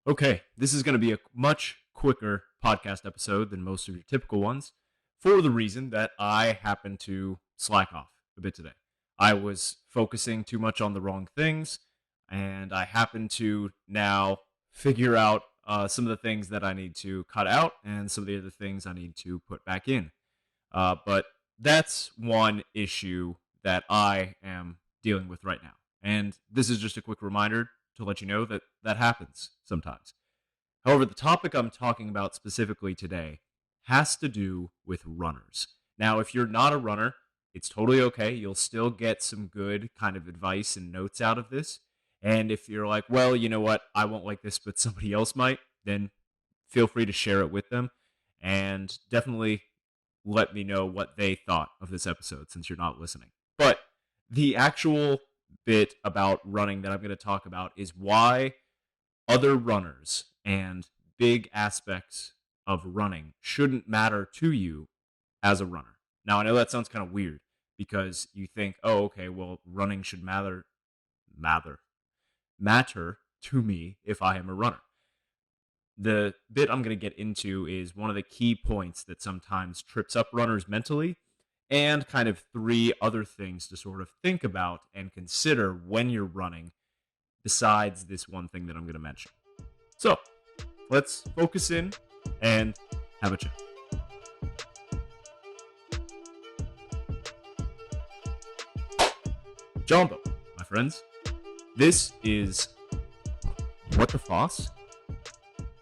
Okay, this is going to be a much quicker podcast episode than most of your typical ones for the reason that I happened to slack off a bit today. I was focusing too much on the wrong things, and I happen to now figure out some of the things that I need to cut out and some of the other things I need to put back in. But that's one issue that I am dealing with right now. And this is just a quick reminder to let you know that that happens sometimes. However, the topic I'm talking about specifically today has to do with runners. Now, if you're not a runner, it's totally okay. You'll still get some good kind of advice and notes out of this. And if you're like, well, you know what, I won't like this, but somebody else might, then feel free to share it with them. And definitely let me know what they thought of this episode since you're not listening. But the actual bit about running that I'm going to talk about is why other runners and big aspects of running shouldn't matter to you as a runner. Now, I know that sounds kind of weird because you think, oh, okay, well, running should matter, matter to me if I am a runner. The bit I'm going to get into is one of the key points that sometimes trips up runners mentally, and kind of three other things to sort of think about and consider when you're running, besides this one thing that I'm going to mention. So, let's focus in and have a chat. Jumbo, my friends. This is What the Foss?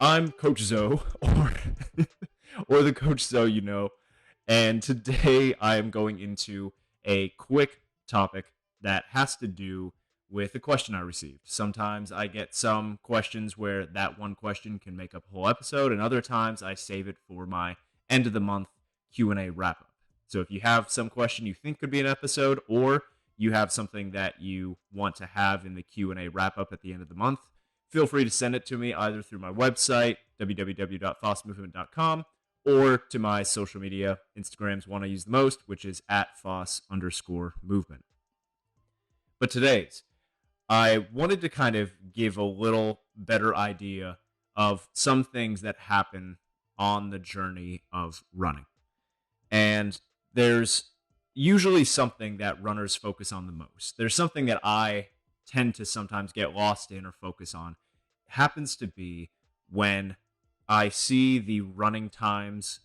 I'm Coach Zoe, or the Coach Zoe you know, and today I am going into a quick topic that has to do with a question I received. Sometimes I get some questions where that one question can make up a whole episode, and other times I save it for my end of the month Q&A wrap up. So if you have some question you think could be an episode, or you have something that you want to have in the Q&A wrap up at the end of the month, feel free to send it to me either through my website, www.fossmovement.com, or to my social media. Instagram's one I use the most, which is @Foss_movement. But today's, I wanted to kind of give a little better idea of some things that happen on the journey of running. And there's usually something that runners focus on the most. There's something that I tend to sometimes get lost in or focus on. It happens to be when I see the running times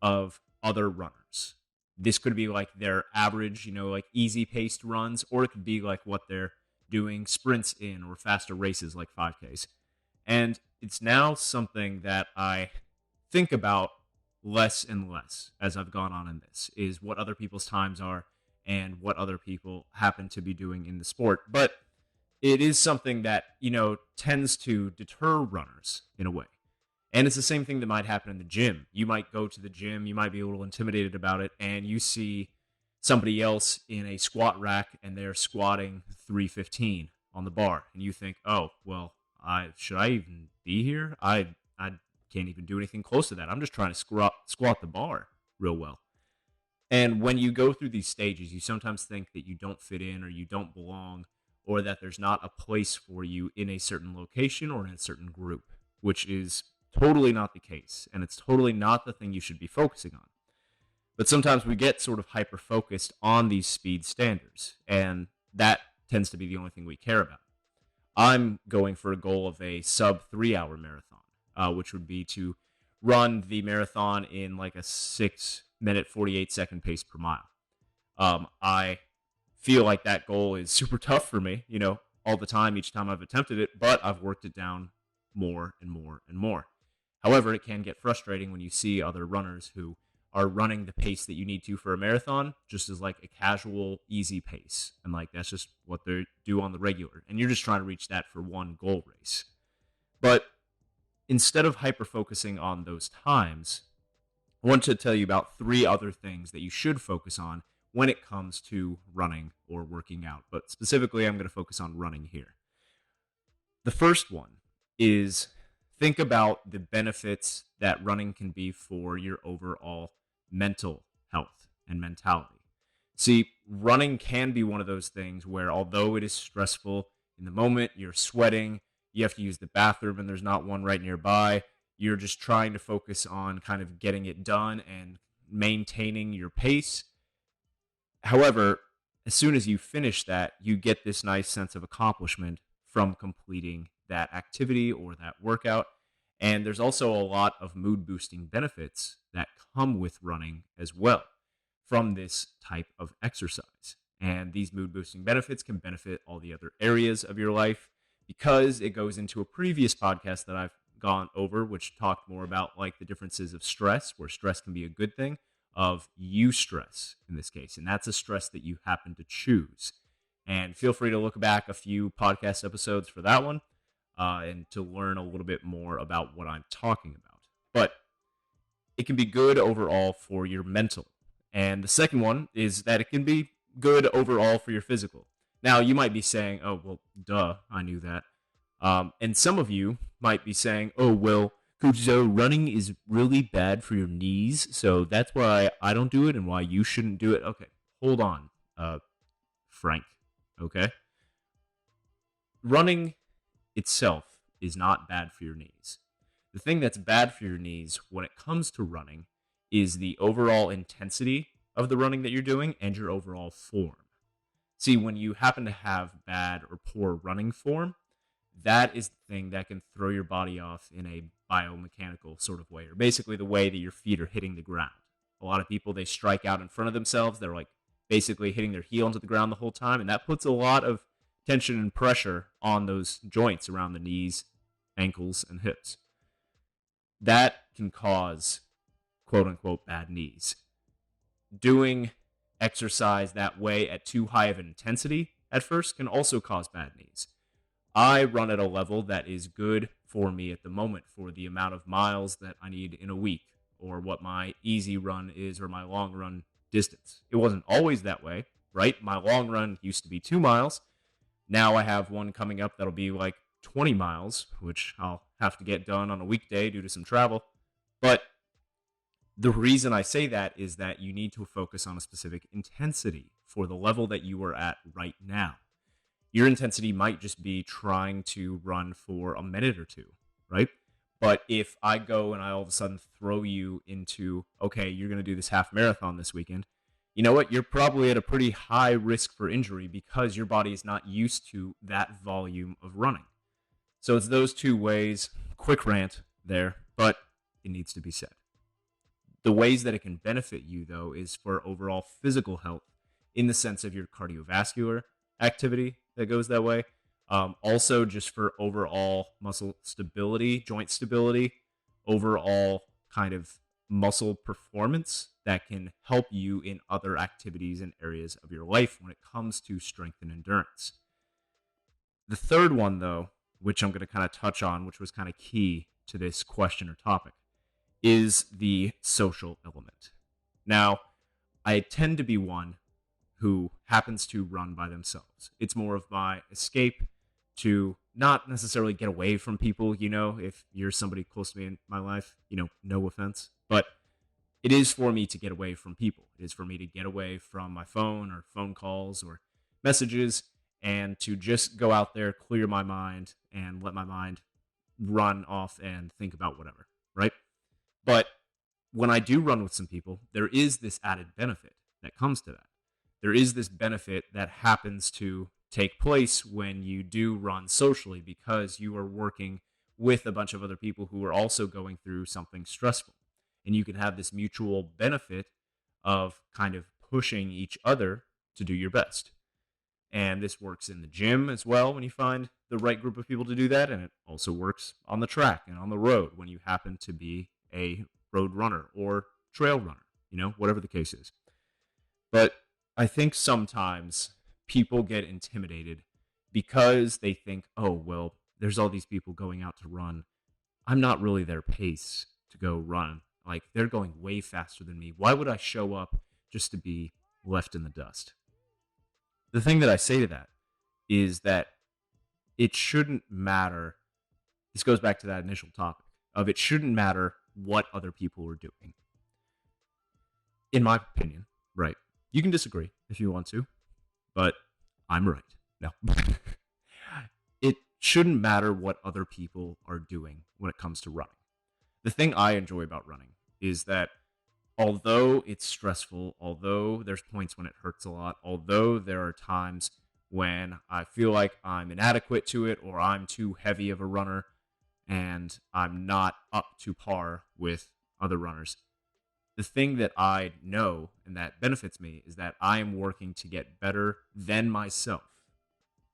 of other runners. This could be like their average, like easy paced runs, or it could be like what they're doing sprints in or faster races like 5Ks. And it's now something that I think about less and less as I've gone on in this, is what other people's times are and what other people happen to be doing in the sport. But it is something that, tends to deter runners in a way. And it's the same thing that might happen in the gym. You might go to the gym, you might be a little intimidated about it, and you see somebody else in a squat rack and they're squatting 315 on the bar. And you think, oh, well, should I even be here? I can't even do anything close to that. I'm just trying to squat the bar real well. And when you go through these stages, you sometimes think that you don't fit in or you don't belong, or that there's not a place for you in a certain location or in a certain group, which is totally not the case. And it's totally not the thing you should be focusing on. But sometimes we get sort of hyper-focused on these speed standards, and that tends to be the only thing we care about. I'm going for a goal of a sub 3 hour marathon, which would be to run the marathon in like a 6-minute, 48-second pace per mile. I feel like that goal is super tough for me, all the time, each time I've attempted it, but I've worked it down more and more and more. However, it can get frustrating when you see other runners who are running the pace that you need to for a marathon just as like a casual, easy pace. And like that's just what they do on the regular. And you're just trying to reach that for one goal race. But instead of hyper focusing on those times, I want to tell you about three other things that you should focus on when it comes to running or working out. But specifically, I'm going to focus on running here. The first one is think about the benefits that running can be for your overall mental health and mentality. See, running can be one of those things where although it is stressful in the moment, you're sweating, you have to use the bathroom and there's not one right nearby. You're just trying to focus on kind of getting it done and maintaining your pace. However, as soon as you finish that, you get this nice sense of accomplishment from completing that activity or that workout. And there's also a lot of mood boosting benefits that come with running as well from this type of exercise. And these mood boosting benefits can benefit all the other areas of your life because it goes into a previous podcast that I've gone over, which talked more about like the differences of stress, where stress can be a good thing, of eustress in this case. And that's a stress that you happen to choose. And feel free to look back a few podcast episodes for that one and to learn a little bit more about what I'm talking about. But it can be good overall for your mental. And the second one is that it can be good overall for your physical. Now, you might be saying, oh, well, duh, I knew that. And some of you might be saying, oh, well, Coach Zoe, running is really bad for your knees, so that's why I don't do it and why you shouldn't do it. Okay, hold on, Frank, okay? Running itself is not bad for your knees. The thing that's bad for your knees when it comes to running is the overall intensity of the running that you're doing and your overall form. See, when you happen to have bad or poor running form, that is the thing that can throw your body off in a biomechanical sort of way, or basically the way that your feet are hitting the ground. A lot of people, they strike out in front of themselves. They're like basically hitting their heel into the ground the whole time, and that puts a lot of tension and pressure on those joints around the knees, ankles, and hips. That can cause quote unquote bad knees. Doing exercise that way at too high of an intensity at first can also cause bad knees. I run at a level that is good for me at the moment for the amount of miles that I need in a week, or what my easy run is, or my long run distance. It wasn't always that way, right? My long run used to be 2 miles. Now I have one coming up that'll be like 20 miles, which I'll have to get done on a weekday due to some travel. But the reason I say that is that you need to focus on a specific intensity for the level that you are at right now. Your intensity might just be trying to run for a minute or two, right? But if I go and I all of a sudden throw you into, okay, you're going to do this half marathon this weekend, you know what? You're probably at a pretty high risk for injury because your body is not used to that volume of running. So it's those two ways. Quick rant there, but it needs to be said. The ways that it can benefit you, though, is for overall physical health in the sense of your cardiovascular activity that goes that way. Also, just for overall muscle stability, joint stability, overall kind of muscle performance that can help you in other activities and areas of your life when it comes to strength and endurance. The third one, though, which I'm going to kind of touch on, which was kind of key to this question or topic, is the social element. Now, I tend to be one who happens to run by themselves. It's more of my escape to not necessarily get away from people, if you're somebody close to me in my life, no offense, but it is for me to get away from people. It is for me to get away from my phone or phone calls or messages and to just go out there, clear my mind, and let my mind run off and think about whatever, right? But when I do run with some people, there is this added benefit that comes to that. There is this benefit that happens to take place when you do run socially because you are working with a bunch of other people who are also going through something stressful. And you can have this mutual benefit of kind of pushing each other to do your best. And this works in the gym as well when you find the right group of people to do that. And it also works on the track and on the road when you happen to be a road runner or trail runner, whatever the case is. But I think sometimes people get intimidated because they think, oh, well, there's all these people going out to run. I'm not really their pace to go run. Like, they're going way faster than me. Why would I show up just to be left in the dust? The thing that I say to that is that it shouldn't matter. This goes back to that initial topic of it shouldn't matter what other people are doing. In my opinion, right? You can disagree if you want to, but I'm right. No. shouldn't matter what other people are doing when it comes to running. The thing I enjoy about running is that although it's stressful, although there's points when it hurts a lot, although there are times when I feel like I'm inadequate to it or I'm too heavy of a runner and I'm not up to par with other runners, the thing that I know and that benefits me is that I am working to get better than myself.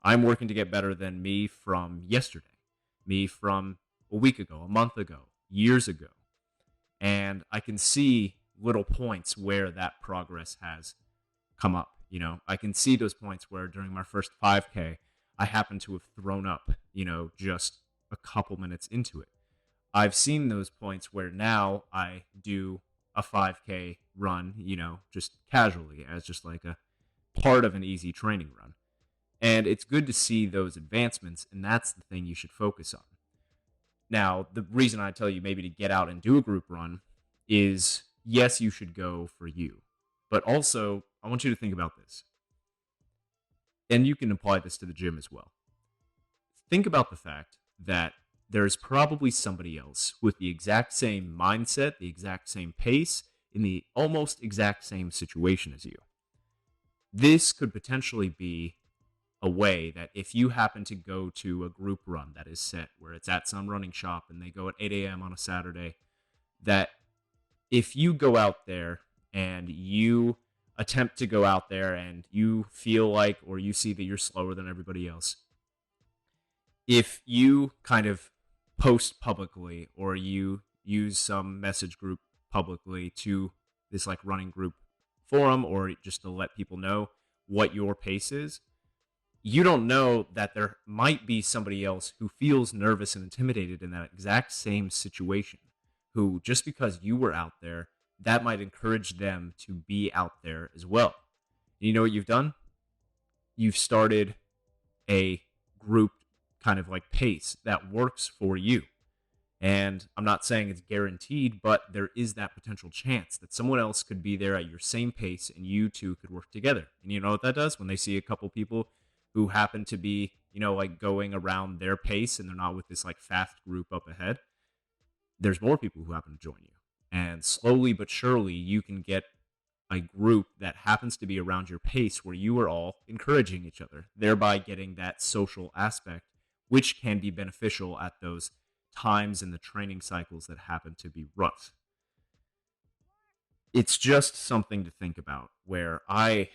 I'm working to get better than me from yesterday, me from a week ago, a month ago, years ago. And I can see little points where that progress has come up. I can see those points where during my first 5K, I happen to have thrown up, just a couple minutes into it. I've seen those points where now I do a 5K run, just casually as just like a part of an easy training run. And it's good to see those advancements, and that's the thing you should focus on. Now, the reason I tell you maybe to get out and do a group run is yes, you should go for you. But also, I want you to think about this. And you can apply this to the gym as well. Think about the fact that there's probably somebody else with the exact same mindset, the exact same pace, in the almost exact same situation as you. This could potentially be a way that if you happen to go to a group run that is set where it's at some running shop and they go at 8 a.m. on a Saturday, that if you go out there and you attempt to go out there and you feel like or you see that you're slower than everybody else, if you kind of post publicly or you use some message group publicly to this like running group forum or just to let people know what your pace is, you don't know that there might be somebody else who feels nervous and intimidated in that exact same situation, who just because you were out there, that might encourage them to be out there as well. And you know what you've done? You've started a group kind of like pace that works for you. And I'm not saying it's guaranteed, but there is that potential chance that someone else could be there at your same pace and you two could work together. And you know what that does? When they see a couple people who happen to be, like going around their pace and they're not with this like fast group up ahead, there's more people who happen to join you. And slowly but surely, you can get a group that happens to be around your pace where you are all encouraging each other, thereby getting that social aspect, which can be beneficial at those times in the training cycles that happen to be rough. It's just something to think about where I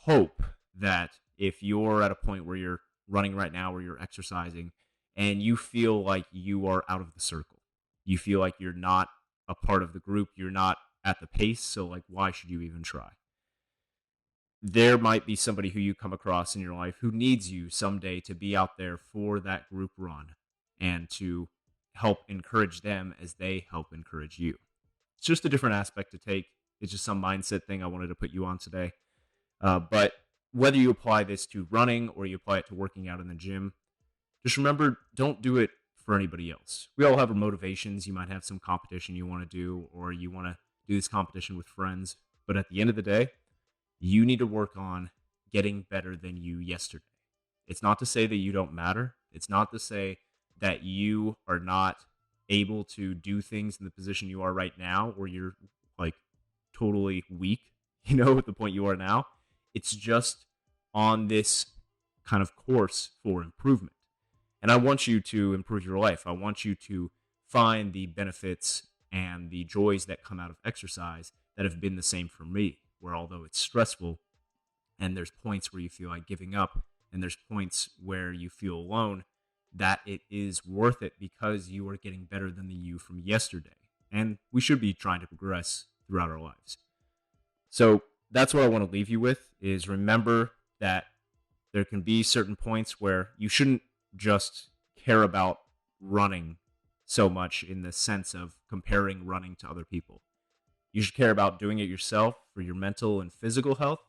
hope that if you're at a point where you're running right now, where you're exercising, and you feel like you are out of the circle, you feel like you're not a part of the group, you're not at the pace, so like, why should you even try? There might be somebody who you come across in your life who needs you someday to be out there for that group run and to help encourage them as they help encourage you. It's just a different aspect to take. It's just some mindset thing I wanted to put you on today. But whether you apply this to running or you apply it to working out in the gym, just remember, don't do it for anybody else. We all have our motivations. You might have some competition you want to do, or you want to do this competition with friends. But at the end of the day, you need to work on getting better than you yesterday. It's not to say that you don't matter. It's not to say that you are not able to do things in the position you are right now, where you're like totally weak, at the point you are now. It's just on this kind of course for improvement. And I want you to improve your life. I want you to find the benefits and the joys that come out of exercise that have been the same for me, where although it's stressful and there's points where you feel like giving up and there's points where you feel alone, that it is worth it because you are getting better than the you from yesterday. And we should be trying to progress throughout our lives. So that's what I want to leave you with is remember that there can be certain points where you shouldn't just care about running so much in the sense of comparing running to other people. You should care about doing it yourself for your mental and physical health,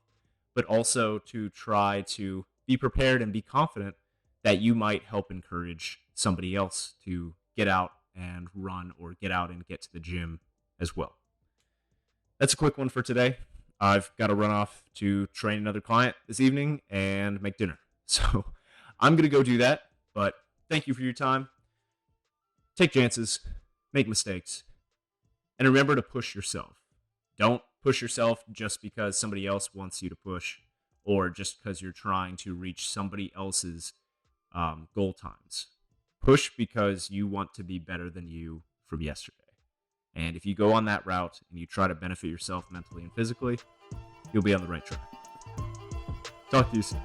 but also to try to be prepared and be confident that you might help encourage somebody else to get out and run or get out and get to the gym as well. That's a quick one for today. I've got to run off to train another client this evening and make dinner. So I'm going to go do that. But Thank you for your time. Take chances, make mistakes, and remember to push yourself. Don't push yourself just because somebody else wants you to push or just because you're trying to reach somebody else's goal times. Push because you want to be better than you from yesterday. And if you go on that route and you try to benefit yourself mentally and physically, you'll be on the right track. Talk to you soon.